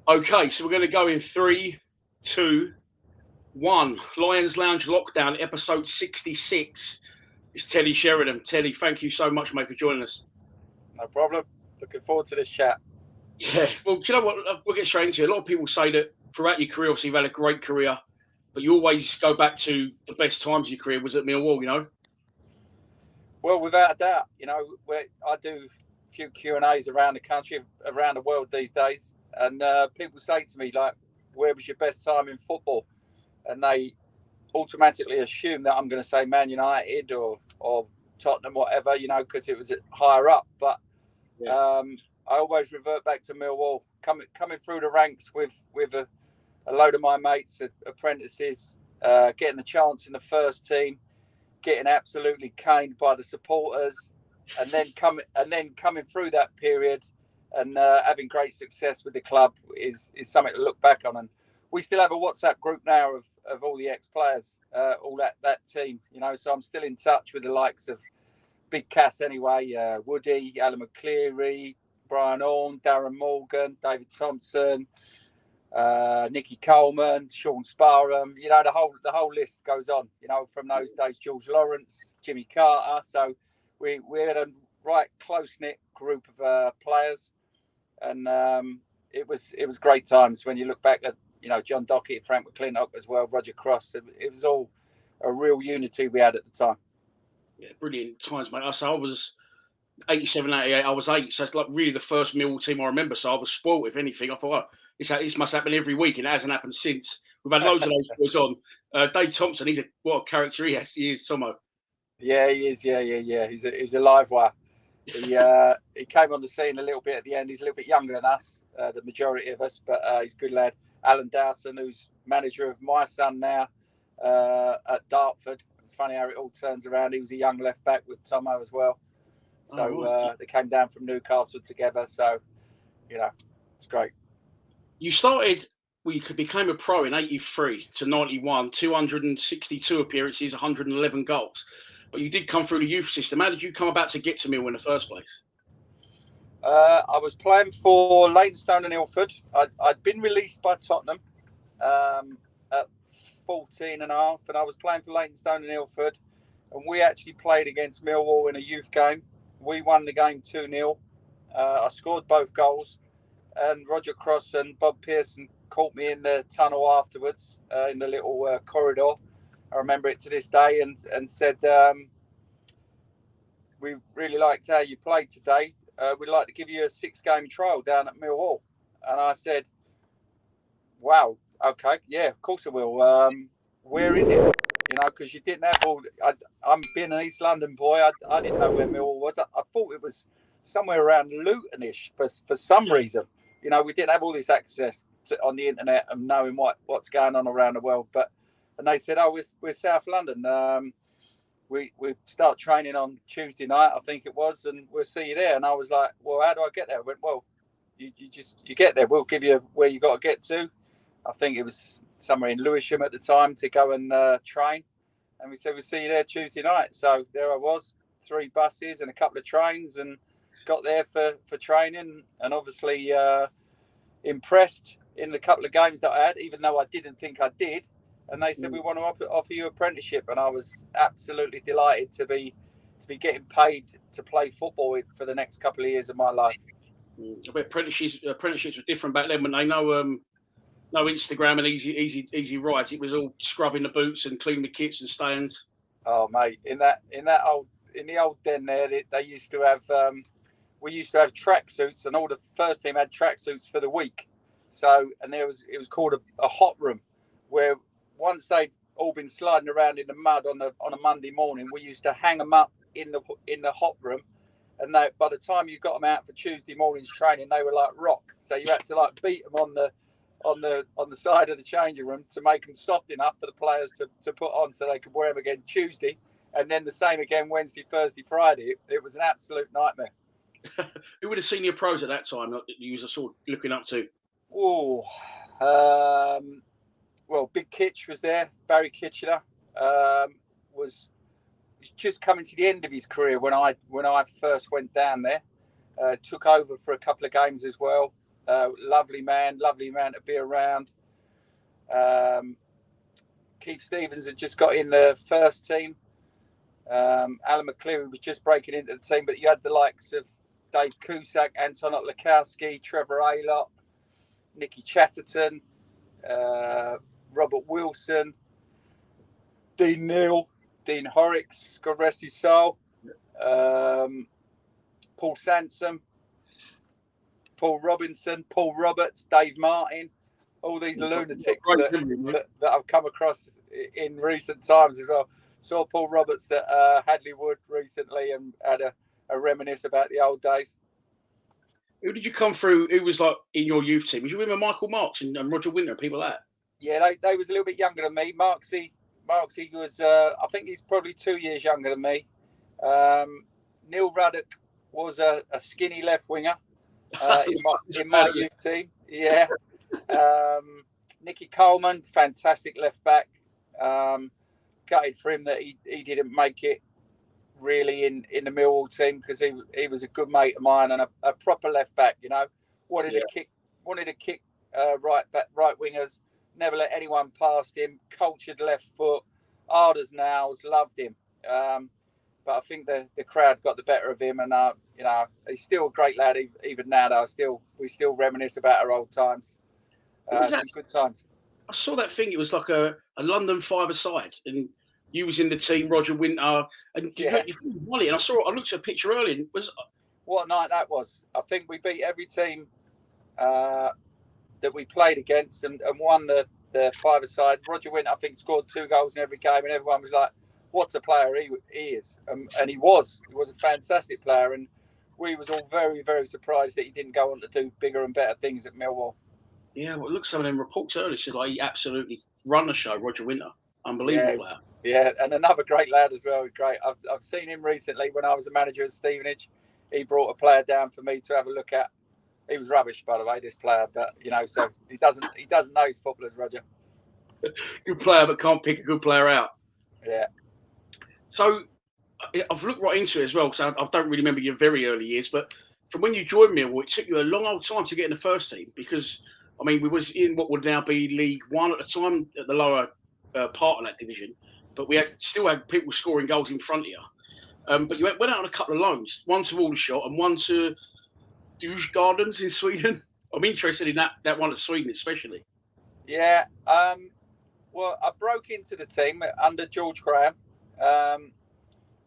Okay, so we're going to go in 3, 2, 1. Lions Lounge Lockdown, episode 66. It's Teddy Sheringham. Teddy, thank you so much, mate, for joining us. No problem. Looking forward to this chat. Yeah, well, do you know what? We'll get straight into it. A lot of people say that throughout your career, obviously you've had a great career, but you always go back to the best times of your career was at Millwall, you know? Well, without a doubt, you know, I do a few Q&As around the country, around the world these days, and people say to me, like, where was your best time in football? And they automatically assume that I'm going to say Man United or Tottenham, whatever, you know, because it was higher up. But I always revert back to Millwall, coming through the ranks with a load of my mates, apprentices, getting a chance in the first team, getting absolutely caned by the supporters, and then coming through that period and having great success with the club is something to look back on. And we still have a WhatsApp group now of all the ex-players, all that team, you know, so I'm still in touch with the likes of Big Cass anyway, Woody, Alan McCleary, Brian Orme, Darren Morgan, David Thompson, Nicky Coleman, Sean Sparham, you know, the whole list goes on, you know, from those days, George Lawrence, Jimmy Carter. So we had a right close-knit group of players, and it was great times when you look back at, you know, John Docherty, Frank McClintock as well, Roger Cross. It was all a real unity we had at the time. Yeah, brilliant times, mate. I was 87, 88, I was 8, so it's like really the first Millwall team I remember, so I was spoilt, if anything. I thought, oh, this must happen every week, and it hasn't happened since. We've had loads of those boys on. Dave Thompson, what a character he is. He is, Tomo. Yeah, he is. Yeah. He's a live wire. He came on the scene a little bit at the end. He's a little bit younger than us, the majority of us, but he's a good lad. Alan Dowson, who's manager of my son now at Dartford. It's funny how it all turns around. He was a young left back with Tomo as well. So they came down from Newcastle together. So, you know, it's great. You became a pro in 83 to 91, 262 appearances, 111 goals. But you did come through the youth system. How did you come about to get to Millwall in the first place? I was playing for Leytonstone and Ilford. I'd been released by Tottenham at 14 and a half, and I was playing for Leytonstone and Ilford. And we actually played against Millwall in a youth game. We won the game 2-0. I scored both goals, and Roger Cross and Bob Pearson caught me in the tunnel afterwards in the little corridor. I remember it to this day, and said, we really liked how you played today. We'd like to give you a 6-game trial down at Millwall. And I said, wow, okay, yeah, of course I will. Where is it? You know, because you didn't have all. I'm being an East London boy. I didn't know where Millwall was. I thought it was somewhere around Luton-ish for some reason. You know, we didn't have all this access on the internet and knowing what's going on around the world. And they said, oh, we're South London. We start training on Tuesday night, I think it was, and we'll see you there. And I was like, well, how do I get there? I went, well, you get there. We'll give you where you got to get to. I think it was somewhere in Lewisham at the time to go and train. And we said, we'll see you there Tuesday night. So there I was, 3 buses and a couple of trains, and got there for training, and obviously impressed in the couple of games that I had, even though I didn't think I did. And they said, we want to offer you apprenticeship. And I was absolutely delighted to be getting paid to play football for the next couple of years of my life. I bet apprenticeships were different back then when they no Instagram and easy rides. It was all scrubbing the boots and cleaning the kits and stands. Oh, mate, in the old den there, they used to have we used to have tracksuits, and all the first team had tracksuits for the week. So, and it was called a hot room, where once they'd all been sliding around in the mud on a Monday morning, we used to hang them up in the hot room, and by the time you got them out for Tuesday morning's training, they were like rock. So you had to like beat them on the side of the changing room to make them soft enough for the players to put on, so they could wear them again Tuesday, and then the same again Wednesday, Thursday, Friday. It was an absolute nightmare. Who were the senior pros at that time that you were sort of looking up to? Oh, well, Big Kitch was there. Barry Kitchener was just coming to the end of his career when I first went down there. Took over for a couple of games as well. Lovely man to be around. Keith Stevens had just got in the first team. Alan McCleary was just breaking into the team, but you had the likes of Dave Cusack, Anton Otlakowski, Trevor Aylott, Nicky Chatterton, Robert Wilson, Dean Neal, Dean Horrocks, God rest his soul, Paul Sansom, Paul Robinson, Paul Roberts, Dave Martin, all these lunatics that I've come across in recent times as well. Saw Paul Roberts at Hadley Wood recently and had a reminisce about the old days. Who did you come through? Who was like in your youth team? Was you with Michael Marks and Roger Winter, people like that? Yeah, they was a little bit younger than me. Marksy was, I think he's probably 2 years younger than me. Neil Ruddock was a skinny left winger in my youth team. Yeah. Nicky Coleman, fantastic left back. Gutted for him that he didn't make it really in the Millwall team because he was a good mate of mine and a proper left back. You know, wanted to kick right wingers. Never let anyone past him. Cultured left foot, hard as nails. Loved him. But I think the crowd got the better of him, and you know, he's still a great lad even now. Though we still reminisce about our old times. Some good times. I saw that thing. It was like a London five-a-side, and you was in the team, Roger Winter, and you won it. And I looked at a picture earlier. And what a night that was! I think we beat every team that we played against and won the five-a-side. Roger Winter, I think, scored 2 goals in every game, and everyone was like, "What a player he is!" And he was a fantastic player, and we was all very, very surprised that he didn't go on to do bigger and better things at Millwall. Yeah, well, look, some of them reports earlier said like he absolutely run the show, Roger Winter. Unbelievable. Yeah, and another great lad as well. Great. I've seen him recently when I was a manager at Stevenage. He brought a player down for me to have a look at. He was rubbish, by the way, this player, but you know, so he doesn't know his footballers, Roger. Good player, but can't pick a good player out. Yeah. So I've looked right into it as well, because I don't really remember your very early years, but from when you joined Millwall, it took you a long old time to get in the first team because, I mean, we was in what would now be League One at the time, at the lower part of that division, but we still had people scoring goals in front of you. But you went out on a couple of loans, one to Aldershot and one to Douche Gardens in Sweden. I'm interested in that one at Sweden especially. Yeah. Well, I broke into the team under George Graham.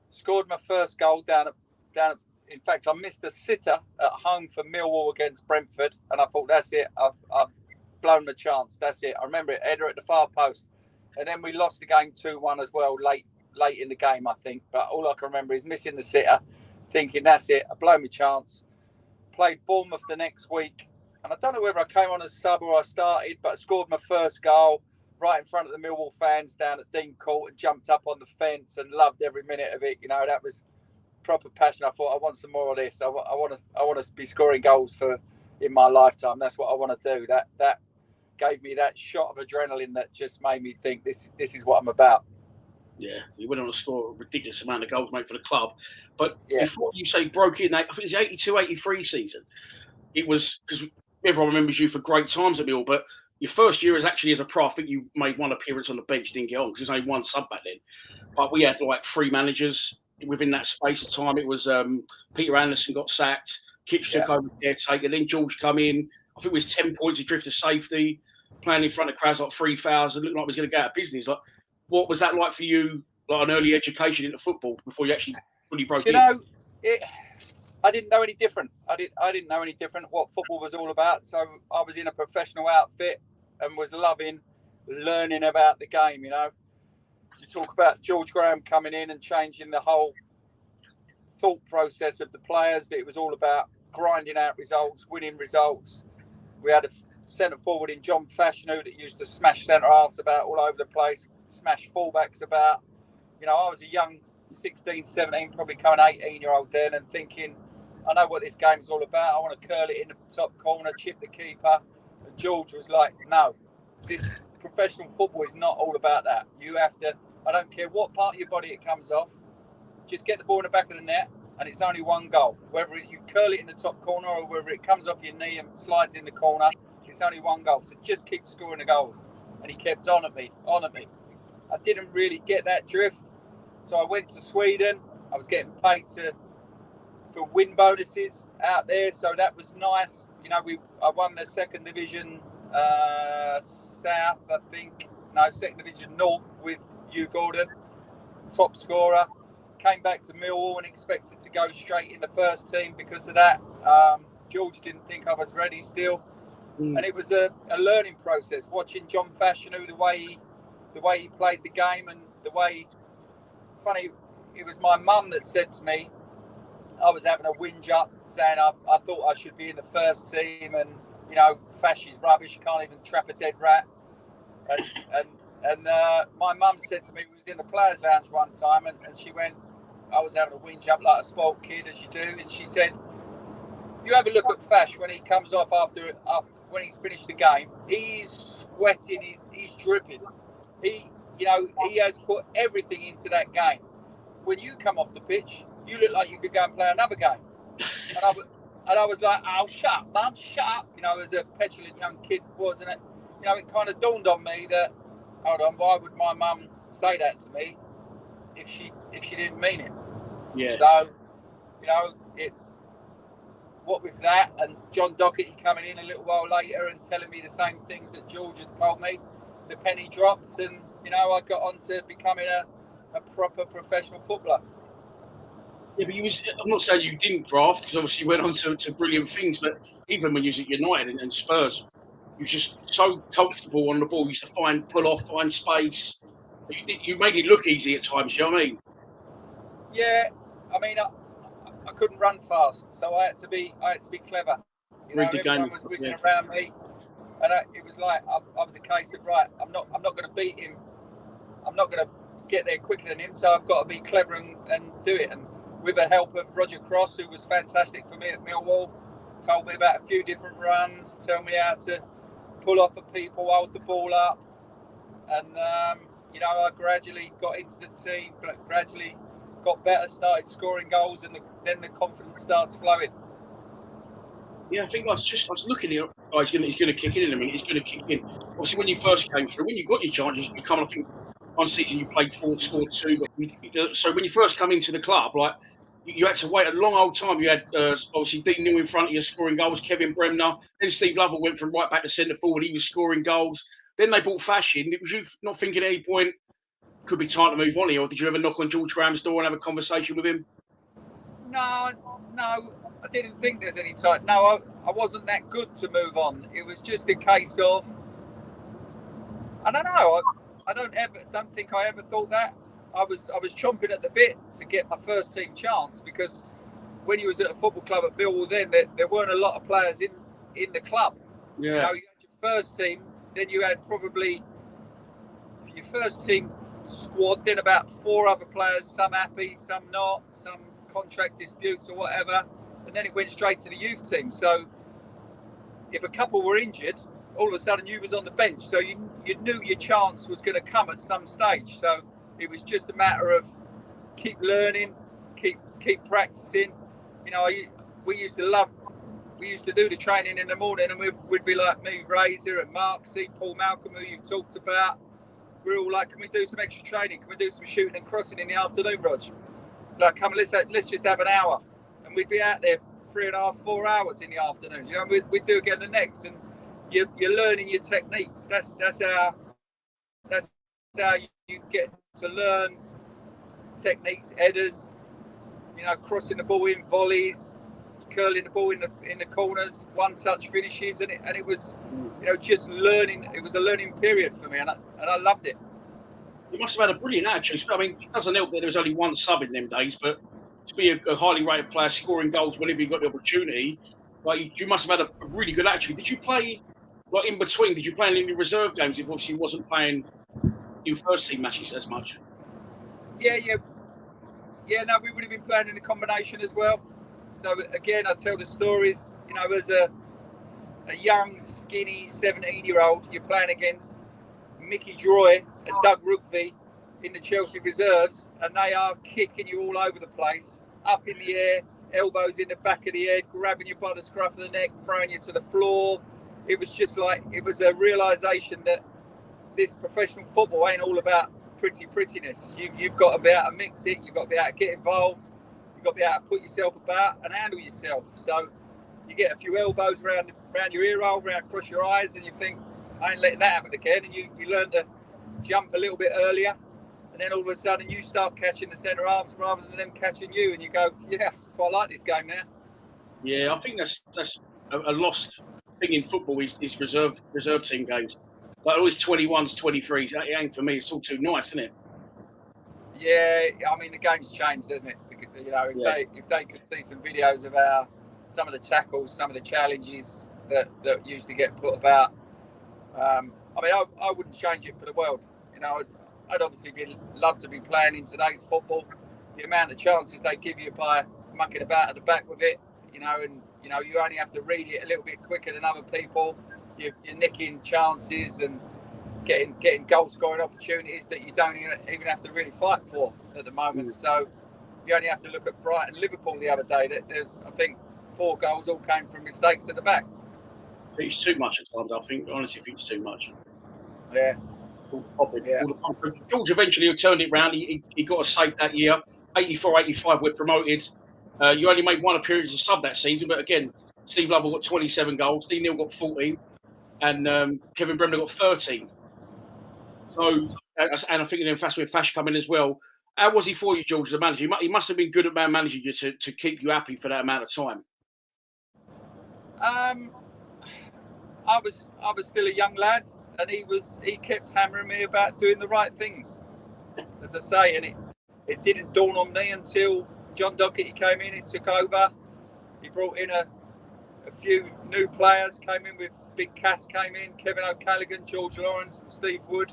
Scored my first goal down at. In fact, I missed a sitter at home for Millwall against Brentford, and I thought, that's it. I've blown the chance. That's it. I remember it, header at the far post, and then we lost the game 2-1 as well late in the game, I think. But all I can remember is missing the sitter, thinking, that's it. I've blown my chance. Played Bournemouth the next week, and I don't know whether I came on as sub or I started, but I scored my first goal right in front of the Millwall fans down at Dean Court and jumped up on the fence and loved every minute of it. You know, that was proper passion. I thought, I want some more of this. I want to be scoring goals in my lifetime. That's what I want to do. That gave me that shot of adrenaline that just made me think this is what I'm about. Yeah, you went on to score a ridiculous amount of goals, mate, for the club. But before you say broke in, I think it's the 82-83 season. It was, because everyone remembers you for great times at Millwall, but your first year as a pro, I think you made one appearance on the bench, didn't get on, because there's only one sub back then. But we had like 3 managers within that space of time. It was Peter Anderson got sacked, Kitch took over caretaker, then George come in. I think it was 10 points of drift to safety, playing in front of crowds like 3,000, looking like he was going to go out of business. Like, what was that like for you, like an early education into football before you actually fully broke in? You know, I didn't know any different. I didn't know any different what football was all about. So I was in a professional outfit and was loving learning about the game, you know. You talk about George Graham coming in and changing the whole thought process of the players, that it was all about grinding out results, winning results. We had a centre forward in John Fashanu that used to smash centre halves about all over the place, smash fullbacks about. You know, I was a young 16, 17, probably coming 18-year-old then, and thinking, I know what this game's all about. I want to curl it in the top corner, chip the keeper. And George was like, no, this professional football is not all about that. You have to, I don't care what part of your body it comes off, just get the ball in the back of the net and it's only one goal. Whether you curl it in the top corner or whether it comes off your knee and slides in the corner, it's only one goal. So just keep scoring the goals. And he kept on at me. I didn't really get that drift. So I went to Sweden. I was getting paid for win bonuses out there. So that was nice. You know, I won the second division South, I think. No, second division North with Hugh Gordon, top scorer. Came back to Millwall and expected to go straight in the first team because of that. George didn't think I was ready still. And it was a learning process, watching John Fashanu, the way he played the game, and the way, funny, it was my mum that said to me, I was having a whinge up saying I thought I should be in the first team, and you know, Fash is rubbish, can't even trap a dead rat. And my mum said to me, we was in the players' lounge one time, and she went, I was having a whinge up like a spoilt kid, as you do, and she said, you have a look at Fash when he comes off after when he's finished the game. He's sweating, he's dripping. He has put everything into that game. When you come off the pitch, you look like you could go and play another game. And I was like, oh, shut up, Mum, shut up. You know, as a petulant young kid, wasn't it? You know, it kind of dawned on me that, hold on, why would my mum say that to me if she didn't mean it? Yeah. So, you know, what with that, and John Docherty coming in a little while later and telling me the same things that George had told me, the penny dropped, and you know, I got on to becoming a proper professional footballer. Yeah, but I'm not saying you didn't draft, because obviously you went on to brilliant things, but even when you was at United and Spurs, you were just so comfortable on the ball. You used to pull off, find space. You made it look easy at times, you know what I mean? Yeah, I mean, I couldn't run fast, so I had to be clever. You know, everyone was whizzing around me, and it was like I was a case of, right, I'm not going to beat him. I'm not going to get there quicker than him, so I've got to be clever and do it. And with the help of Roger Cross, who was fantastic for me at Millwall, told me about a few different runs, told me how to pull off of people, hold the ball up, and you know, I gradually got into the team, gradually got better, started scoring goals, and then the confidence starts flowing. Yeah, I think I was looking at it. Oh, he's going to kick in a minute. He's going to kick in. Obviously, when you first came through, when you got your chances, you come. I think one season you played 4, scored 2. So when you first come into the club, like you had to wait a long old time. You had obviously Dean New in front of you scoring goals, Kevin Bremner. Then Steve Lovell went from right back to centre forward. He was scoring goals. Then they brought Fash in. Was you not thinking at any point could be time to move on here, or did you ever knock on George Graham's door and have a conversation with him? No, I didn't think there's any time. No, I wasn't that good to move on. It was just a case of, I don't know. I don't think I ever thought that. I was chomping at the bit to get my first team chance, because when you was at a football club at Millwall, then there weren't a lot of players in the club. Yeah. You know, you had your first team, then you had probably for your first team squad, then about 4 other players, some happy, some not, some contract disputes or whatever, and then it went straight to the youth team. So if a couple were injured, all of a sudden you was on the bench, so you knew your chance was going to come at some stage. So it was just a matter of keep learning, keep practicing. You know, we used to do the training in the morning, and we'd be like me, Razor and Marksy, Paul Malcolm, who you've talked about. We're all like, can we do some extra training? Can we do some shooting and crossing in the afternoon, Rog? Like, come on, let's just have an hour. And we'd be out there 3.5, 4 hours in the afternoons. You know, we'd do again the next, and you're learning your techniques. That's how you get to learn techniques, headers, you know, crossing the ball in, volleys, curling the ball in the corners, one-touch finishes, and it was, you know, just learning. It was a learning period for me, and I loved it. You must have had a brilliant attitude. I mean, it doesn't help that there was only one sub in them days, but to be a highly rated player, scoring goals whenever you got the opportunity, like you must have had a really good attitude. Did you play, like in between, did you play in any reserve games if obviously you wasn't playing your first team matches as much? Yeah, no, we would have been playing in the combination as well. So again, I tell the stories, you know, as a young, skinny 17-year-old, you're playing against Mickey Droy and Doug Rookby in the Chelsea reserves, and they are kicking you all over the place. up in the air, elbows in the back of the head, grabbing you by the scruff of the neck, throwing you to the floor. It was just like, it was a realisation that this professional football ain't all about prettiness. You've got to be able to mix it. You've got to be able to get involved. You've got to be able to put yourself about and handle yourself. So you get a few elbows around your ear hole, around across your eyes, and you think, I ain't letting that happen again. And you learn to jump a little bit earlier. And then all of a sudden you start catching the centre halves rather than them catching you. And you go, yeah, I quite like this game now. Yeah, I think that's a lost thing in football is reserve team games. Like always 21s, 23s. It ain't for me. It's all too nice, isn't it? Yeah, I mean the game's changed, doesn't it? You know, if they could see some videos of some of the tackles, some of the challenges that used to get put about. I mean, I wouldn't change it for the world. You know, I'd obviously love to be playing in today's football. The amount of chances they give you by mucking about at the back with it, you know, and you know you only have to read it a little bit quicker than other people. You're nicking chances and getting goal scoring opportunities that you don't even have to really fight for at the moment. So you only have to look at Brighton, Liverpool the other day. There's, I think, 4 goals all came from mistakes at the back. It's too much at times. I think, honestly, think it's too much. Yeah. George eventually turned it round. He got us safe that year. 84, 85, we're promoted. You only made 1 appearance as a sub that season, but again, Steve Lovell got 27 goals, Dean Neal got 14, and Kevin Bremner got 13. So, and I think then Fash come in as well. How was he for you, George, as a manager? He must have been good at managing you to keep you happy for that amount of time. I was still a young lad, and he kept hammering me about doing the right things, as I say, and it didn't dawn on me until John Docherty came in. He took over. He brought in a few new players. Came in with Big Cass. Came in Kevin O'Callaghan, George Lawrence, and Steve Wood,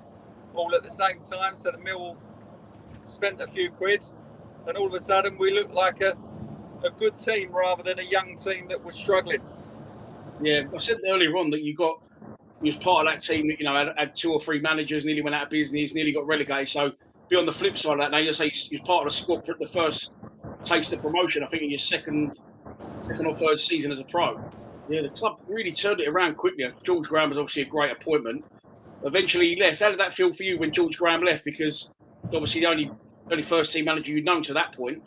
all at the same time. So the Millwall spent a few quid, and all of a sudden we looked like a good team rather than a young team that was struggling. Yeah, I said earlier on that you was part of that team that, you know, had 2 or 3 managers, nearly went out of business, nearly got relegated. So be on the flip side of that now, you say you're part of the squad for the first taste of promotion, I think, in your second or third season as a pro. Yeah, the club really turned it around quickly. George Graham was obviously a great appointment. Eventually he left. How did that feel for you when George Graham left? Because obviously the only first team manager you'd known to that point.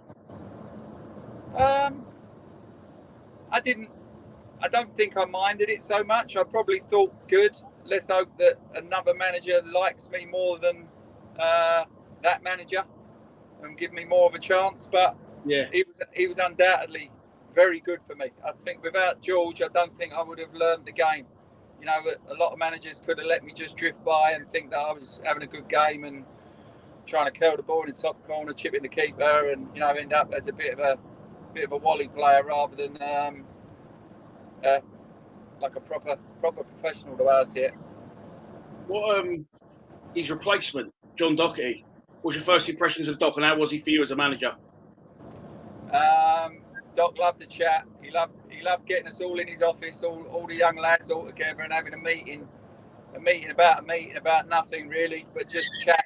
I don't think I minded it so much. I probably thought, good, let's hope that another manager likes me more than that manager and give me more of a chance. But yeah, he was undoubtedly very good for me. I think without George, I don't think I would have learned the game. You know, a lot of managers could have let me just drift by and think that I was having a good game and trying to curl the ball in the top corner, chipping the keeper, and you know, end up as a bit of a wally player rather than like a proper professional, the way I see it. What his replacement, John Docherty, what was your first impressions of Doc, and how was he for you as a manager? Doc loved to chat. He loved getting us all in his office, all the young lads all together, and having a meeting about nothing really, but just chatting.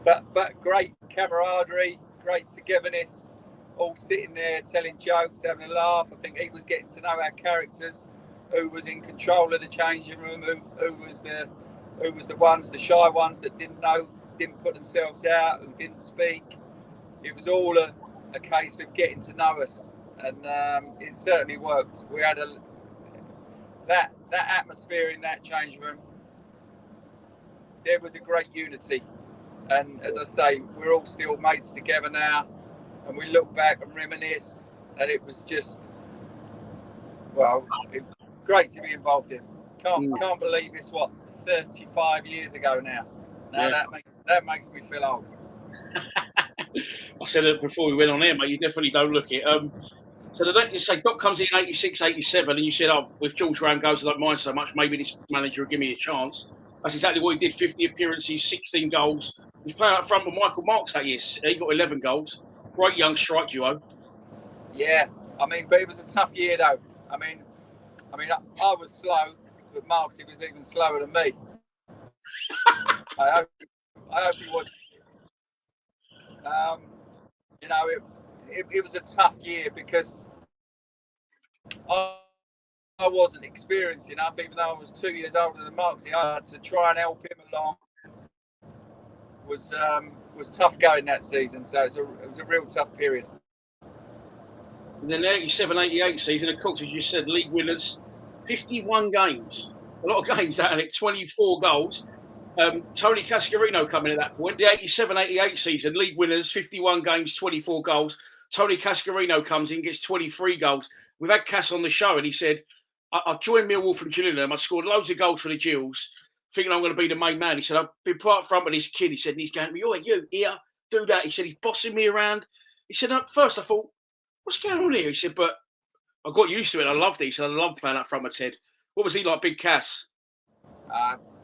But great camaraderie, great togetherness. All sitting there telling jokes, having a laugh. I think he was getting to know our characters, who was in control of the changing room, who was the ones, the shy ones that didn't put themselves out, who didn't speak. It was all a case of getting to know us, and it certainly worked. We had that atmosphere in that change room. There was a great unity, and as I say, we're all still mates together now. And we look back and reminisce, and it was just, great to be involved in. Can't believe it's 35 years ago now. Yeah. That makes me feel old. I said it before we went on air, mate. You definitely don't look it. So you say Doc comes in 86, 87, and you said, with George Graham goes, I don't mind so much. Maybe this manager will give me a chance. That's exactly what he did. 50 appearances, 16 goals. He was playing up front with Michael Marks that year. He got 11 goals. Great young strike duo. Yeah, I mean, but it was a tough year though. I mean, I was slow, but Marks, he was even slower than me. I hope he was. You know, it was a tough year because I wasn't experienced enough, even though I was 2 years older than Marksy. I had to try and help him along. Was tough going that season, so it was a real tough period. And then the 87-88 season, of course, as you said, league winners, 51 games. A lot of games, that, 24 goals. Tony Cascarino coming at that point. The 87-88 season, league winners, 51 games, 24 goals. Tony Cascarino comes in, gets 23 goals. We've had Cass on the show, and he said, I joined Millwall from Sheringham. I scored loads of goals for the Gills, thinking I'm going to be the main man. He said, I've been put up front with this kid. He said, and he's going to me, oh, you here, do that. He said, he's bossing me around. He said, at first I thought, what's going on here? He said, but I got used to it. I loved it. He said, I love playing up front with Ted. What was he like, Big Cass?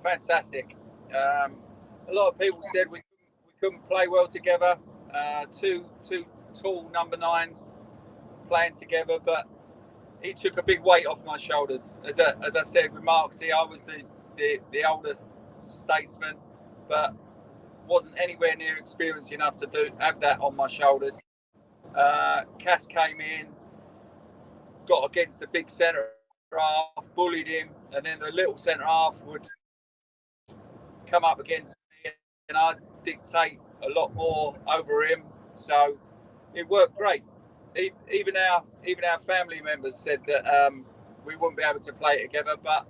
Fantastic. A lot of people said we couldn't play well together. Two tall number 9s playing together, but he took a big weight off my shoulders. As I said with Marksy, I was the older statesman, but wasn't anywhere near experienced enough to have that on my shoulders. Cass came in, got against the big centre half, bullied him, and then the little centre half would come up against me, and I'd dictate a lot more over him. So it worked great. Even our family members said that we wouldn't be able to play together, but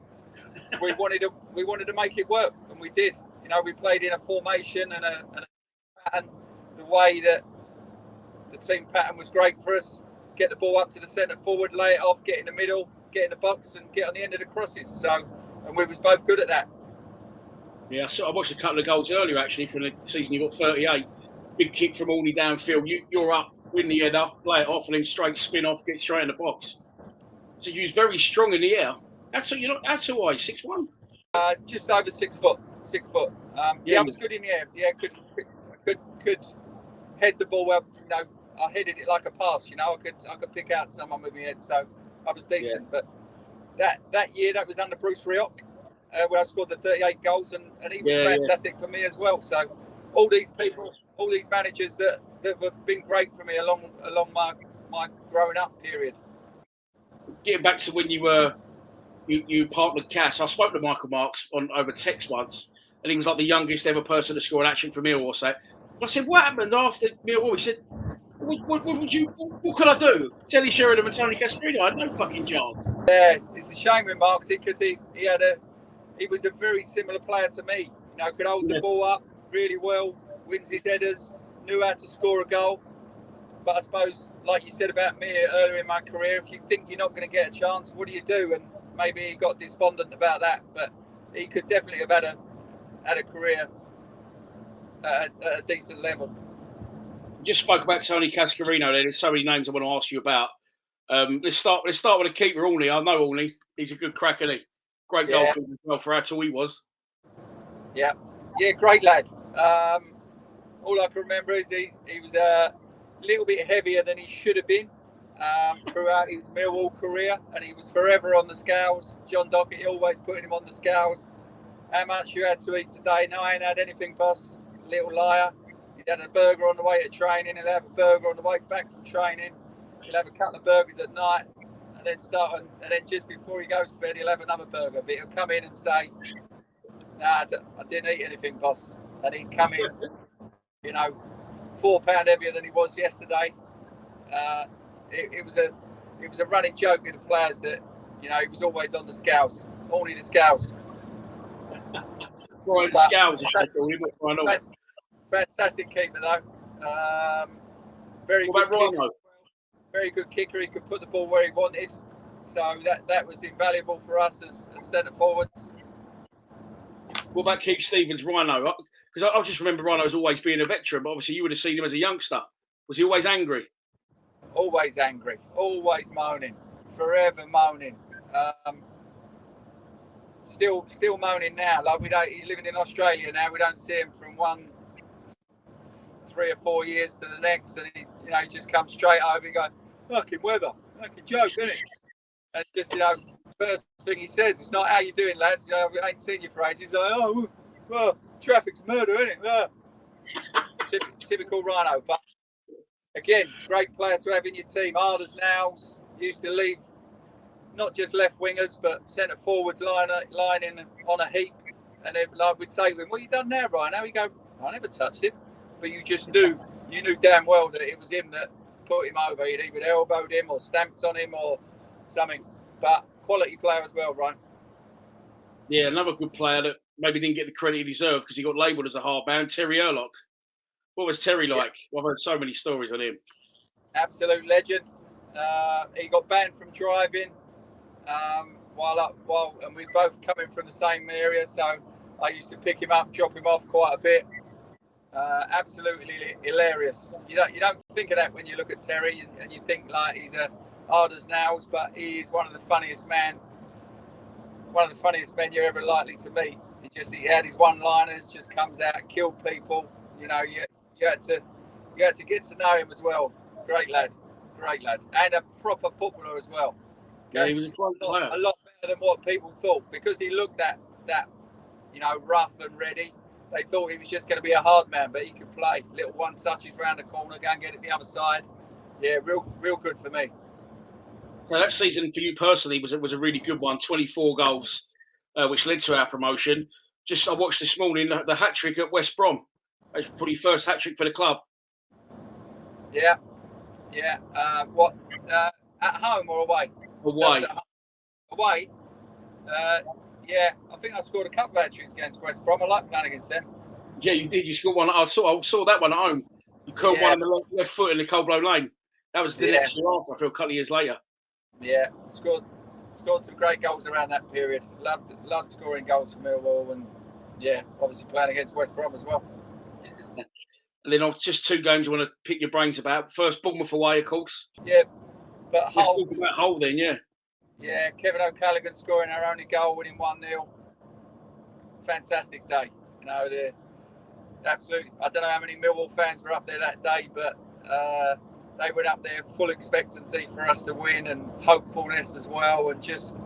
we wanted to make it work, and we did. You know, we played in a formation and a pattern. The way that the team pattern was great for us. Get the ball up to the centre forward, lay it off, get in the middle, get in the box, and get on the end of the crosses. So, and we was both good at that. Yeah, I watched a couple of goals earlier actually from the season. You got 38. Big kick from Orney downfield. You're up, win the header, play it off, and then straight spin off, get straight in the box. So you was very strong in the air. How tall are you? 6'1"? Just over 6 foot. 6 foot. I was good in the air. Yeah, could head the ball well. You know, I headed it like a pass. You know, I could pick out someone with my head, so I was decent. Yeah. But that year, that was under Bruce Rioch, where I scored the 38 goals, and he was fantastic for me as well. So all these people, all these managers that have been great for me along my growing up period. Getting back to when you partnered Cass, I spoke to Michael Marks over text once, and he was like the youngest ever person to score an action for Millwall. So I said, what happened after Millwall? He said, what could I do? Teddy Sheringham and Tony Cascarino, I had no fucking chance. Yeah, it's a shame with Marksy because he was a very similar player to me. You know, could hold the ball up really well, wins his headers, knew how to score a goal. But I suppose, like you said about me earlier in my career, if you think you're not going to get a chance, what do you do? And maybe he got despondent about that, but he could definitely have had a career at a decent level. You just spoke about Tony Cascarino there. There's so many names I want to ask you about. Let's start with the keeper, Orney. I know Orney. He's a good crack, isn't he? Great goalkeeper as well for how tall he was. Yeah, great lad. All I can remember is he was a little bit heavier than he should have been throughout his Millwall career, and he was forever on the scales. John Docherty always putting him on the scales. How much you had to eat today? No, I ain't had anything, boss. Little liar. He'd had a burger on the way to training. He'll have a burger on the way back from training. He'll have a couple of burgers at night, and then just before he goes to bed, he'll have another burger. But he'll come in and say, "Nah, I didn't eat anything, boss." And he'd come in, you know, 4 pound heavier than he was yesterday. It was a running joke with the players that, you know, he was always on the scales, only the scales. Brian Scales, fantastic keeper though. Very good kicker. He could put the ball where he wanted, so that was invaluable for us as centre forwards. What about Keith Stevens, Rhino? Because I just remember Rhino's always being a veteran, but obviously you would have seen him as a youngster. Was he always angry? Always angry, always moaning, forever moaning. Still moaning now. Like he's living in Australia now. We don't see him from 3 or 4 years to the next, and he just comes straight over and goes, "Fucking weather, fucking joke, isn't it?" And just, first thing he says, "It's not how you doing, lads. You know, I ain't seen you for ages." He's like, "Oh, well, traffic's murder, isn't it?" Typical Rhino, but again, great player to have in your team. Hard as nails. Used to leave not just left wingers, but centre forwards lining on a heap. And like we'd say to him, "What you done there, Ryan?" How he go, "I never touched him," but you just knew damn well that it was him that put him over. He'd either elbowed him or stamped on him or something. But quality player as well, Ryan. Yeah, another good player that maybe didn't get the credit he deserved because he got labelled as a hard man, Terry Erlock. What was Terry like? I've heard so many stories on him. Absolute legend. He got banned from driving and we both coming from the same area, so I used to pick him up, drop him off quite a bit. Absolutely hilarious. You don't think of that when you look at Terry, and you think like he's a hard as nails, but he is one of the funniest men you're ever likely to meet. He had his one-liners, just comes out, killed people. You know, you had to get to know him as well. Great lad, and a proper footballer as well. Okay? Yeah, he was a great player. A lot better than what people thought, because he looked that rough and ready. They thought he was just going to be a hard man, but he could play. Little one touches round the corner, go and get it the other side. Yeah, real good for me. So that season for you personally was a really good one. 24 goals, which led to our promotion. I watched this morning the hat trick at West Brom. That's probably first hat trick for the club. Yeah. At home or away? Away. Away. Yeah, I think I scored a couple of hat tricks against West Brom. I like playing against them. Yeah, you did. You scored one. I saw that one at home. You curled one on the left foot in the Cold Blow Lane. That was the next year after, I feel, a couple of years later. Yeah, scored some great goals around that period. Loved scoring goals for Millwall, and obviously playing against West Brom as well. And then just two games I want to pick your brains about. First, Bournemouth away, of course. Yeah, but let's talk about Hull then, yeah. Yeah, Kevin O'Callaghan scoring our only goal, winning 1-0. Fantastic day. You know, absolutely. I don't know how many Millwall fans were up there that day, but they went up there full expectancy for us to win, and hopefulness as well, and just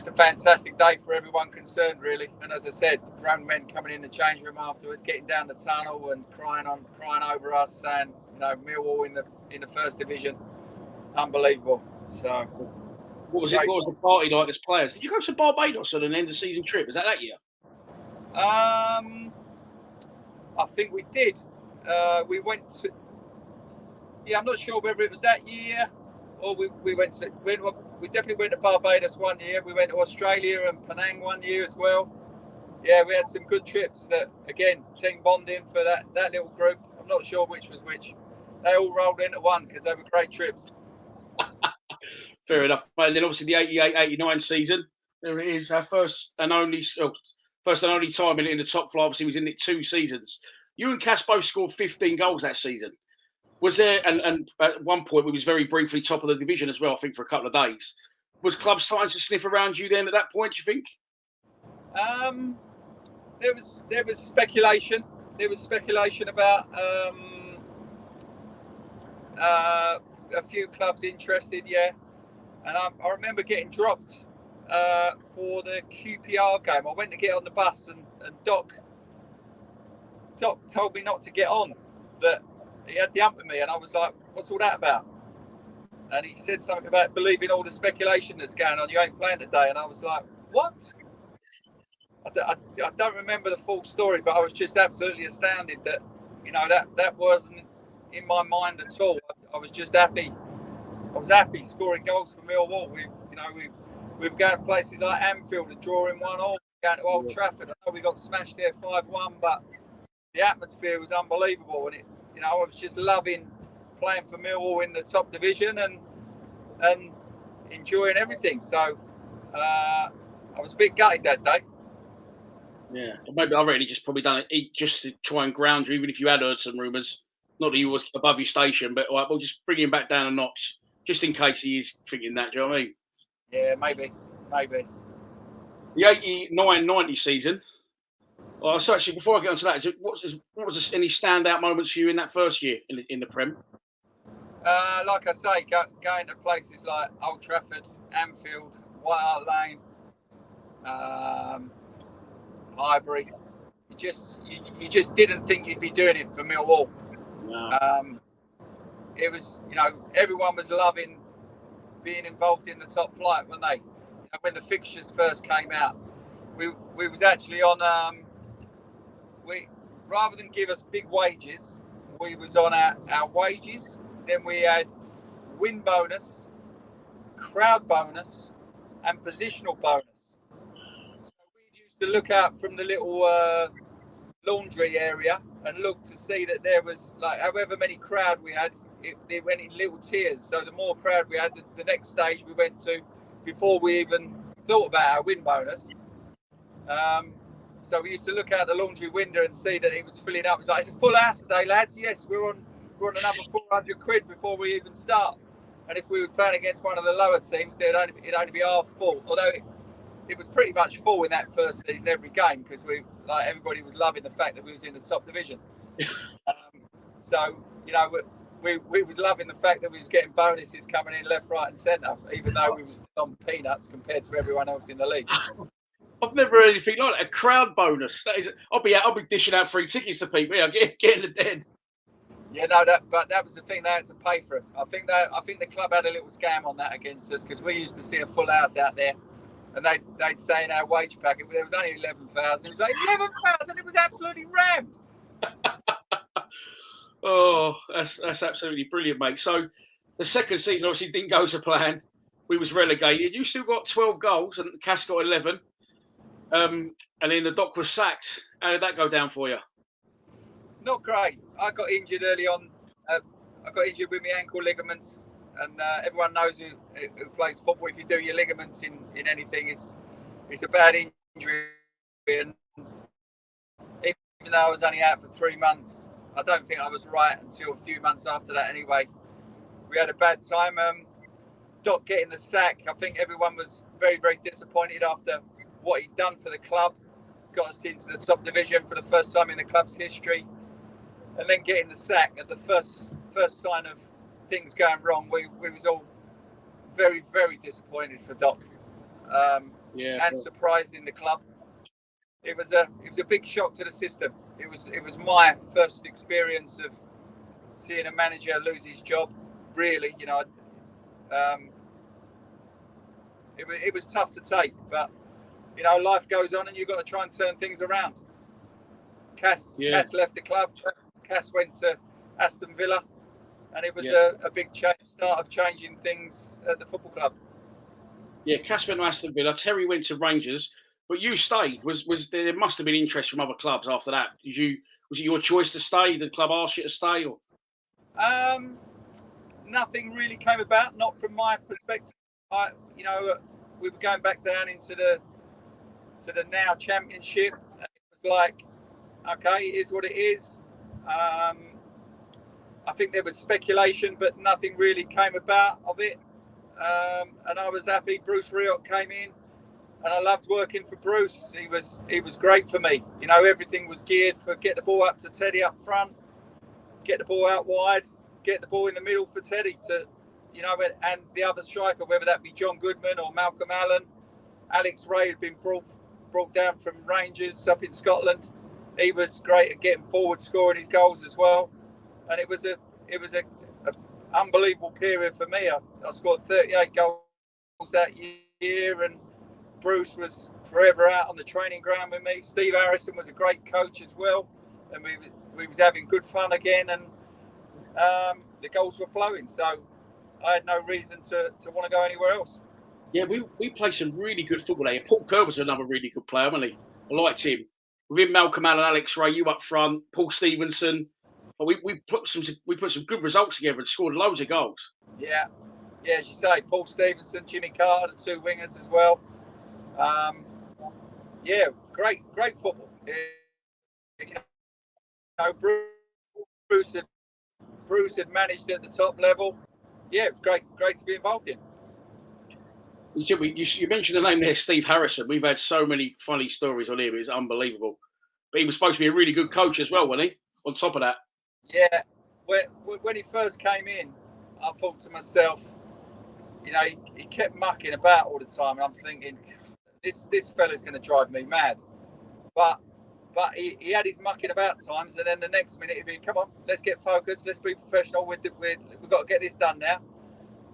a fantastic day for everyone concerned, really. And as I said, grown men coming in the change room afterwards, getting down the tunnel and crying over us, saying, you know, Millwall in the first division, unbelievable. So, what was the party like as players? Did you go to Barbados on an end of season trip? Was that year? I think we did. We went to. Yeah, I'm not sure whether it was that year or we definitely went to Barbados one year. We went to Australia and Penang one year as well. Yeah, we had some good trips. That again, team bonding for that little group. I'm not sure which was which. They all rolled into one because they were great trips. Fair enough. And then obviously the 88-89 season, there it is, our first and only time in the top flight. Obviously, was in it 2 seasons. You and Cass both scored 15 goals that season. Was there, and at one point we was very briefly top of the division as well, I think, for a couple of days. Was clubs starting to sniff around you then at that point, do you think? There was speculation. There was speculation about a few clubs interested, yeah. And I remember getting dropped for the QPR game. I went to get on the bus, and Doc told me not to get on, that he had the ump with me, and I was like, what's all that about? And he said something about believing all the speculation that's going on. You ain't playing today. And I was like, what? I don't remember the full story, but I was just absolutely astounded that, you know, that wasn't in my mind at all. I was just happy. I was happy scoring goals for Millwall. We were going to places like Anfield and drawing 1-1, going to Old Trafford. I know we got smashed there 5-1, but the atmosphere was unbelievable. And I was just loving playing for Millwall in the top division and enjoying everything. So I was a bit gutted that day. Yeah, maybe I really just probably done it just to try and ground you, even if you had heard some rumours. Not that you was above your station, but we'll just bring him back down a notch, just in case he is thinking that. Do you know what I mean? Yeah, maybe. The 89-90 season. Well, so actually, before I get onto that, what was any standout moments for you in that first year in the Prem? Like I say, going to places like Old Trafford, Anfield, White Hart Lane, Highbury. You just didn't think you'd be doing it for Millwall. Wow. It was, everyone was loving being involved in the top flight, weren't they? When the fixtures first came out, we was actually on. We rather than give us big wages, we was on our wages. Then we had win bonus, crowd bonus, and positional bonus. So we used to look out from the little laundry area and look to see that there was, like, however many crowd we had, it went in little tiers. So the more crowd we had, the next stage we went to before we even thought about our win bonus. So we used to look out the laundry window and see that it was filling up. It was like, it's a full house today, lads. Yes, we're on another 400 quid before we even start. And if we was playing against one of the lower teams, it'd only be half full. Although it was pretty much full in that first season every game, because everybody was loving the fact that we was in the top division. So we was loving the fact that we was getting bonuses coming in left, right, and centre, even though we was still on peanuts compared to everyone else in the league. I've never heard anything like that. A crowd bonus. That is, I'll be dishing out free tickets to people. Yeah, get in the den. Yeah, no, but that was the thing, they had to pay for it. I think the club had a little scam on that against us, because we used to see a full house out there, and they'd say in our wage packet there was only 11,000. It was like 11,000. It was absolutely rammed. Oh, that's absolutely brilliant, mate. So the second season obviously didn't go to plan. We was relegated. You still got 12 goals, and Cass got 11. And then the Doc was sacked. How did that go down for you? Not great. I got injured early on. I got injured with my ankle ligaments, and everyone knows who plays football. If you do your ligaments in anything, it's a bad injury. And even though I was only out for 3 months, I don't think I was right until a few months after that. Anyway, we had a bad time. Doc getting the sack, I think everyone was very, very disappointed after what he'd done for the club. Got us into the top division for the first time in the club's history, and then getting the sack at the first sign of things going wrong. We was all very, very disappointed for Doc, and surprised in the club. It was a big shock to the system. It was my first experience of seeing a manager lose his job. Really, it was tough to take, but life goes on, and you've got to try and turn things around. Cass left the club. Cass went to Aston Villa, and it was a big start of changing things at the football club. Yeah, Cass went to Aston Villa. Terry went to Rangers, but you stayed. Was there must have been interest from other clubs after that? Was it your choice to stay? Did the club ask you to stay? Or? Nothing really came about. Not from my perspective. We were going back down into the now Championship. And it was like, okay, it is what it is. I think there was speculation, but nothing really came about of it. And I was happy. Bruce Rioch came in, and I loved working for Bruce. He was great for me. Everything was geared for get the ball up to Teddy up front, get the ball out wide, get the ball in the middle for Teddy to, and the other striker, whether that be John Goodman or Malcolm Allen. Alex Ray had been brought down from Rangers up in Scotland. He was great at getting forward, scoring his goals as well. And it was a unbelievable period for me. I scored 38 goals that year, and Bruce was forever out on the training ground with me. Steve Harrison was a great coach as well, and we was having good fun again, and the goals were flowing. So I had no reason to want to go anywhere else. Yeah, we played some really good football there. Paul Kerr was another really good player, wasn't he? I liked him. With him, Malcolm Allen, Alex Ray, you up front, Paul Stevenson. We put some good results together and scored loads of goals. Yeah, as you say, Paul Stevenson, Jimmy Carter, the two wingers as well. Great football. Bruce had managed at the top level. Yeah, it was great to be involved in. You mentioned the name there, Steve Harrison. We've had so many funny stories on him. It's unbelievable. But he was supposed to be a really good coach as well, wasn't he? On top of that. Yeah. When he first came in, I thought to myself, he kept mucking about all the time. And I'm thinking, this fella's going to drive me mad. But but he had his mucking about times, and then the next minute he'd be, come on, let's get focused, let's be professional. We've got to get this done now.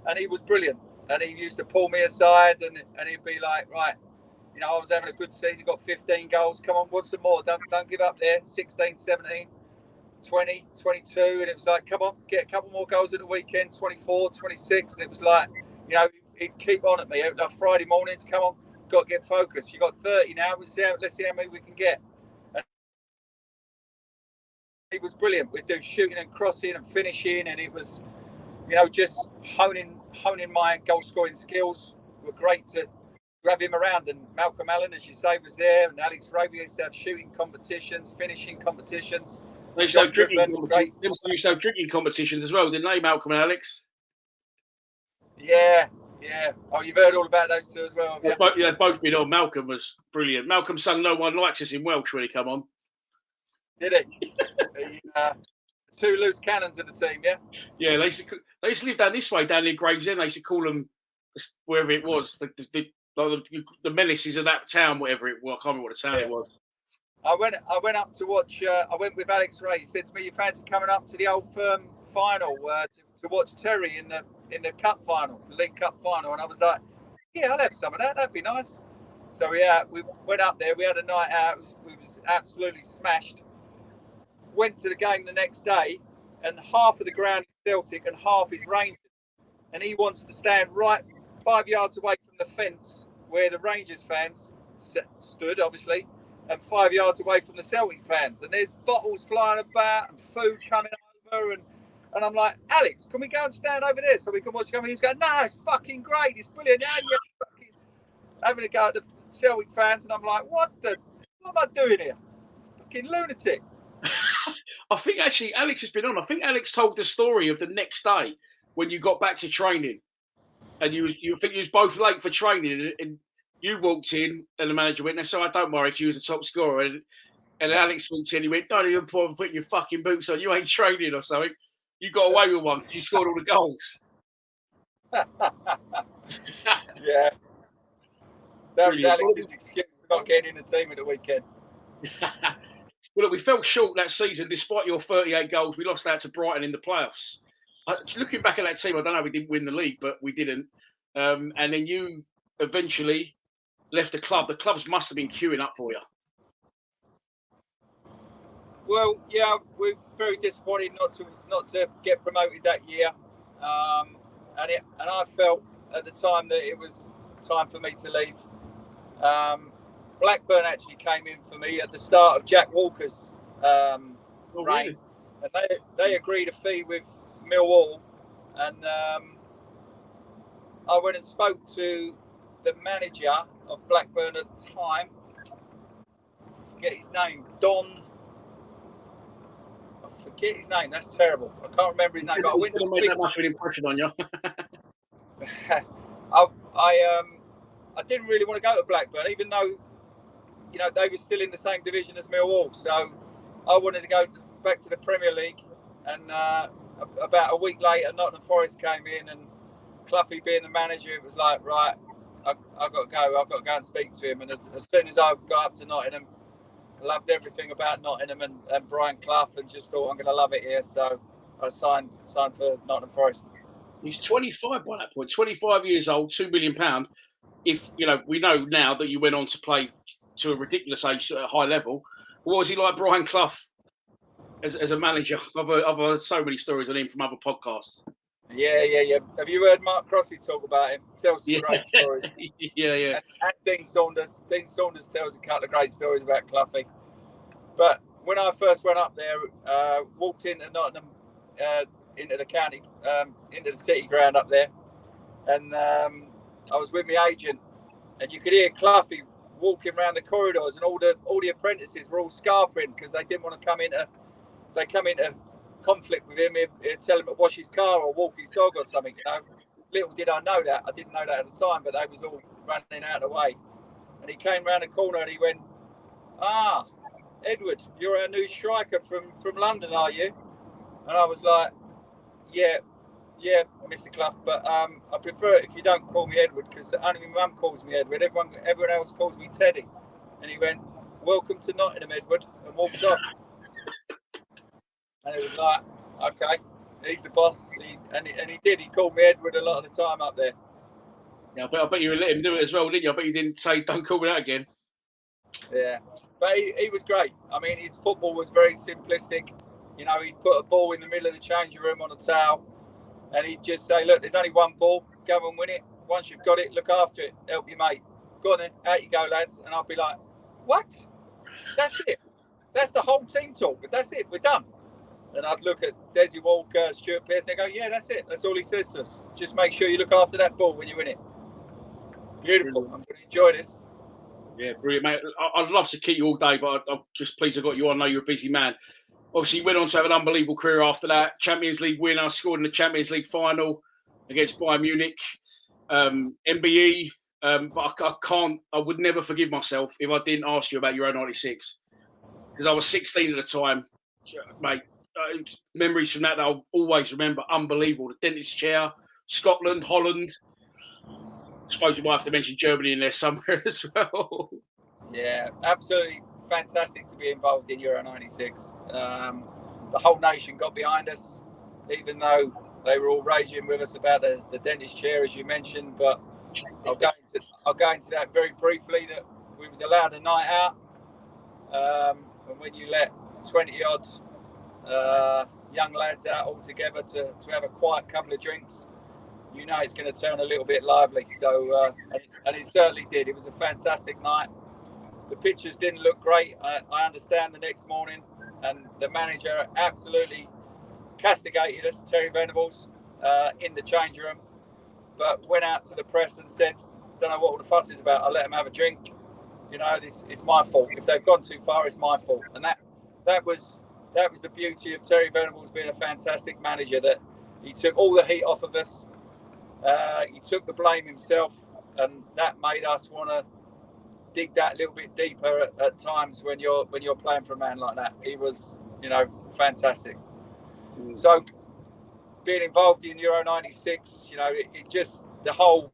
And he was brilliant. And he used to pull me aside, and he'd be like, right, you know, I was having a good season, got 15 goals. Come on, what's some more? Don't give up there. 16, 17, 20, 22. And it was like, come on, get a couple more goals at the weekend, 24, 26. And it was like, you know, he'd keep on at me. Like Friday mornings, come on, got to get focused. You got 30 now. Let's see how many we can get. And it was brilliant. We'd do shooting and crossing and finishing. And it was, you know, just honing my goal scoring skills. Were great to have him around. And Malcolm Allen, as you say, was there, and Alex Rioch used to have shooting competitions, finishing competitions. They used to have drinking competitions as well, didn't they, Malcolm and Alex? Yeah. Oh, you've heard all about those two as well. Yeah, both been on. Malcolm was brilliant. Malcolm sung "No One Likes Us" in Welsh when he come on. Did he? Two loose cannons of the team, yeah. Yeah, they used to live down this way, down near Gravesend. They used to call them wherever it was, the menaces of that town, whatever it was. I can't remember what the town it was. I went up to watch. I went with Alex Ray. He said to me, "You fancy coming up to the Old Firm final to watch Terry in the cup final, the League Cup final?" And I was like, "Yeah, I'll have some of that. That'd be nice." So yeah, we went up there. We had a night out. We was absolutely smashed. Went to the game the next day, and half of the ground is Celtic and half is Rangers, and he wants to stand right 5 yards away from the fence where the Rangers fans stood, obviously, and 5 yards away from the Celtic fans. And there's bottles flying about and food coming over, and I'm like, Alex, can we go and stand over there so we can watch the game? He's going, no, it's fucking great, it's brilliant. Now you're fucking having a go at the Celtic fans, and I'm like, what am I doing here? It's fucking lunatic. I think actually Alex has been on. I think Alex told the story of the next day when you got back to training, and you think you was both late for training, and you walked in, and the manager went, "So I don't worry, you was the top scorer." And Alex walked in, he went, "Don't even bother putting your fucking boots on. You ain't training or something. You got away with one because you scored all the goals." Yeah, that was Alex's excuse for not getting in the team at the weekend. Well, look, we fell short that season. Despite your 38 goals, we lost out to Brighton in the playoffs. Looking back at that team, I don't know, we didn't win the league, but we didn't. And then you eventually left the club. The clubs must have been queuing up for you. Well, yeah, we're very disappointed not to get promoted that year. And I felt at the time that it was time for me to leave. Blackburn actually came in for me at the start of Jack Walker's reign, really? And they agreed a fee with Millwall, and I went and spoke to the manager of Blackburn at the time. I forget his name, Don. I forget his name. That's terrible. I can't remember his name. But I went to speak. That much of an impression on you. I didn't really want to go to Blackburn, even though, you know, they were still in the same division as Millwall. So I wanted to go back to the Premier League. And about a week later, Nottingham Forest came in, and Clough being the manager, it was like, right, I've got to go. I've got to go and speak to him. And as soon as I got up to Nottingham, I loved everything about Nottingham and Brian Clough, and just thought, I'm going to love it here. So I signed for Nottingham Forest. He's 25 by that point, 25 years old, £2 million. If, you know, we know now that you went on to play to a ridiculous age at a high level. What was he like, Brian Clough, as a manager? I've heard so many stories on him from other podcasts. Yeah. Have you heard Mark Crossley talk about him? Tells some great stories. Yeah. And Dean Saunders. Dean Saunders tells a couple of great stories about Cloughy. But when I first went up there, walked into Nottingham, into the county, into the city ground up there, and I was with my agent, and you could hear Cloughy walking around the corridors, and all the apprentices were all scarping because they didn't want to come into conflict with him. He'd tell him to wash his car or walk his dog or something. You know, little did I know that. I didn't know that at the time, but they was all running out of the way. And he came round the corner and he went, Edward, you're our new striker from London, are you? And I was like, yeah, Mr. Clough, but I prefer it if you don't call me Edward, because only my mum calls me Edward. Everyone else calls me Teddy. And he went, welcome to Nottingham, Edward, and walked off. And it was like, okay, he's the boss. And he did. He called me Edward a lot of the time up there. Yeah, I bet you let him do it as well, didn't you? I bet you didn't say, don't call me that again. Yeah, but he was great. I mean, his football was very simplistic. You know, he'd put a ball in the middle of the changing room on a towel, and he'd just say, look, there's only one ball. Go and win it. Once you've got it, look after it. Help your mate. Go on then. Out you go, lads. And I'll be like, what? That's it. That's the whole team talk. But that's it. We're done. And I'd look at Desi Walker, Stuart Pearce, and they go, yeah, that's it. That's all he says to us. Just make sure you look after that ball when you win it. Beautiful. Brilliant. I'm going to enjoy this. Yeah, brilliant, mate. I'd love to keep you all day, but I'm just pleased I got you on. I know you're a busy man. Obviously, you went on to have an unbelievable career after that. Champions League winner, scored in the Champions League final against Bayern Munich. MBE. But I would never forgive myself if I didn't ask you about Euro 96. Because I was 16 at the time. Mate, memories from that I'll always remember. Unbelievable. The dentist chair, Scotland, Holland. I suppose you might have to mention Germany in there somewhere as well. Yeah, absolutely fantastic to be involved in Euro 96. The whole nation got behind us, even though they were all raging with us about the dentist chair, as you mentioned. But I'll go into that very briefly, that we was allowed a night out. And when you let 20-odd young lads out all together to have a quiet couple of drinks, you know it's going to turn a little bit lively. So, and it certainly did. It was a fantastic night. The pictures didn't look great. I understand the next morning, and the manager absolutely castigated us, Terry Venables, in the change room, but went out to the press and said, don't know what all the fuss is about. I'll let them have a drink. You know, it's my fault. If they've gone too far, it's my fault. And that was the beauty of Terry Venables being a fantastic manager, that he took all the heat off of us. He took the blame himself, and that made us want to dig that little bit deeper at times when you're playing for a man like that. He was, fantastic. So being involved in Euro 96, it just, the whole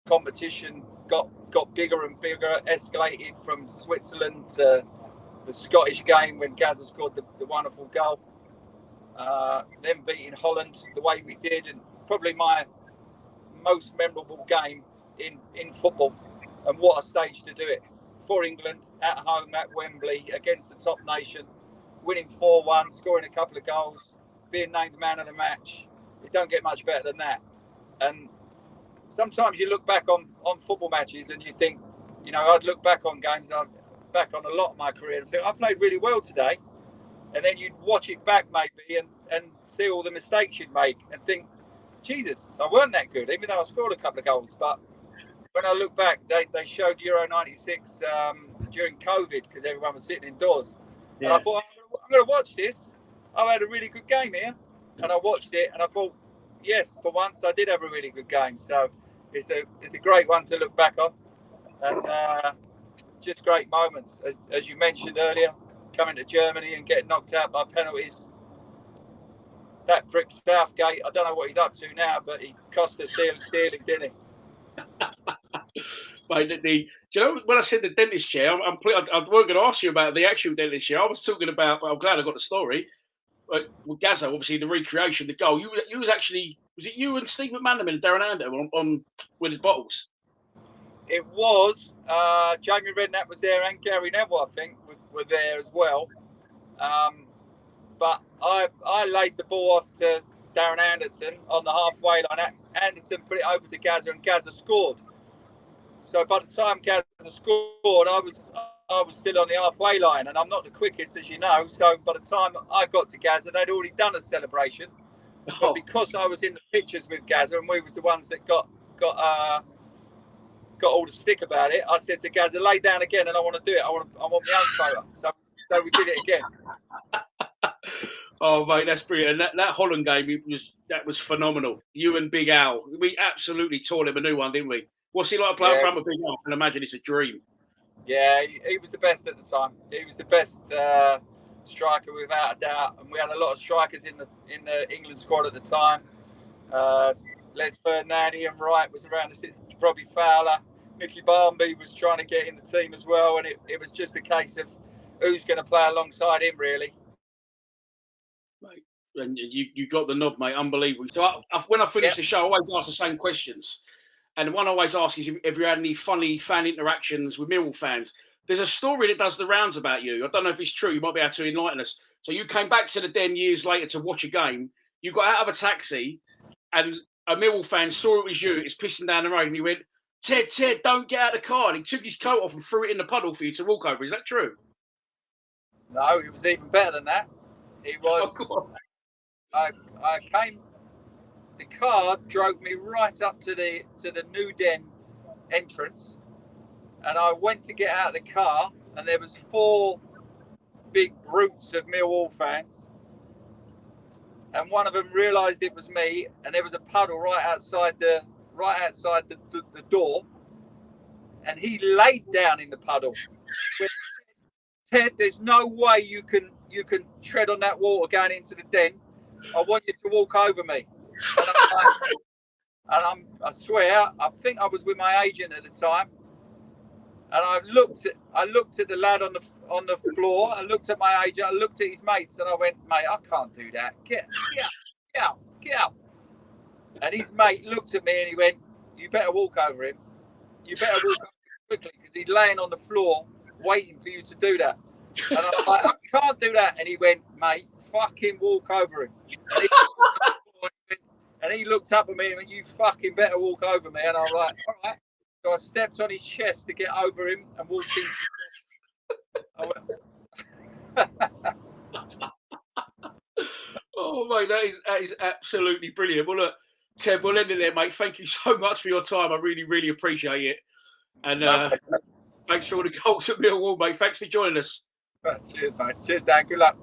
competition got bigger and bigger, escalated from Switzerland to the Scottish game when Gazza scored the wonderful goal. Then beating Holland the way we did, and probably my most memorable game in football, and what a stage to do it for England at home at Wembley against the top nation, winning 4-1, scoring a couple of goals, being named man of the match. It don't get much better than that. And sometimes you look back on football matches and you think, I'd look back on games, and I'm back on a lot of my career and think I played really well today. And then you'd watch it back maybe and see all the mistakes you'd make and think, Jesus, I weren't that good, even though I scored a couple of goals. But when I look back, they showed Euro 96 during COVID because everyone was sitting indoors. Yeah. And I thought, I'm going to watch this. I've had a really good game here. And I watched it and I thought, yes, for once I did have a really good game. So it's a great one to look back on. And just great moments. As you mentioned earlier, coming to Germany and getting knocked out by penalties. That prick Southgate, I don't know what he's up to now, but he cost us dearly, didn't he? Mate, do you know when I said the dentist chair, I weren't going to ask you about the actual dentist chair. I was talking about, but I'm glad I got the story. With Gazza, obviously the recreation, the goal. You was actually, was it you and Steve McManaman and Darren Ando on with his bottles? It was. Jamie Redknapp was there, and Gary Neville, I think, were there as well. But I laid the ball off to Darren Anderton on the halfway line. Anderton put it over to Gazza, and Gazza scored. So by the time Gazza scored, I was still on the halfway line, and I'm not the quickest, as you know. So by the time I got to Gazza, they'd already done a celebration. But because I was in the pictures with Gazza, and we was the ones that got all the stick about it, I said to Gazza, lay down again, and I want to do it. I want my own photo. So we did it again. Oh, mate, that's brilliant. And that Holland game, that was phenomenal. You and Big Al, we absolutely tore him a new one, didn't we? What's he like playing front with Big Al? I can imagine it's a dream. Yeah, he was the best at the time. He was the best striker without a doubt, and we had a lot of strikers in the England squad at the time. Les Ferdinand, Ian Wright was around the city, Robbie Fowler, Mickey Barmby was trying to get in the team as well, and it was just a case of who's going to play alongside him, really. Mate, and you got the nod, mate. Unbelievable. So when I finish the show, I always ask the same questions. And the one I always ask is if you had any funny fan interactions with Millwall fans. There's a story that does the rounds about you. I don't know if it's true. You might be able to enlighten us. So you came back to the Den years later to watch a game. You got out of a taxi and a Millwall fan saw it was you. It's pissing down the road and he went, Ted, don't get out of the car. And he took his coat off and threw it in the puddle for you to walk over. Is that true? No, it was even better than that. It was... I came... The car drove me right up to the New Den entrance, and I went to get out of the car, and there was 4 big brutes of Millwall fans, and one of them realised it was me, and there was a puddle right outside the door, and he laid down in the puddle. Ted, there's no way you can tread on that water going into the Den. I want you to walk over me. And I swear, I think I was with my agent at the time, and I looked at the lad on the floor. I looked at my agent. I looked at his mates, and I went, "Mate, I can't do that. Get out!" And his mate looked at me and he went, "You better walk over him. You better walk over him quickly because he's laying on the floor waiting for you to do that." And I'm like, "I can't do that." And he went, "Mate, fucking walk over him." And he looked up at me and went, "You fucking better walk over me." And I was like, "All right." So I stepped on his chest to get over him and walked in. Oh, mate, that is absolutely brilliant. Well, look, Ted, we'll end it there, mate. Thank you so much for your time. I really, really appreciate it. And thanks for all the goals at Millwall, mate. Thanks for joining us. Cheers, mate. Cheers, Dan. Good luck.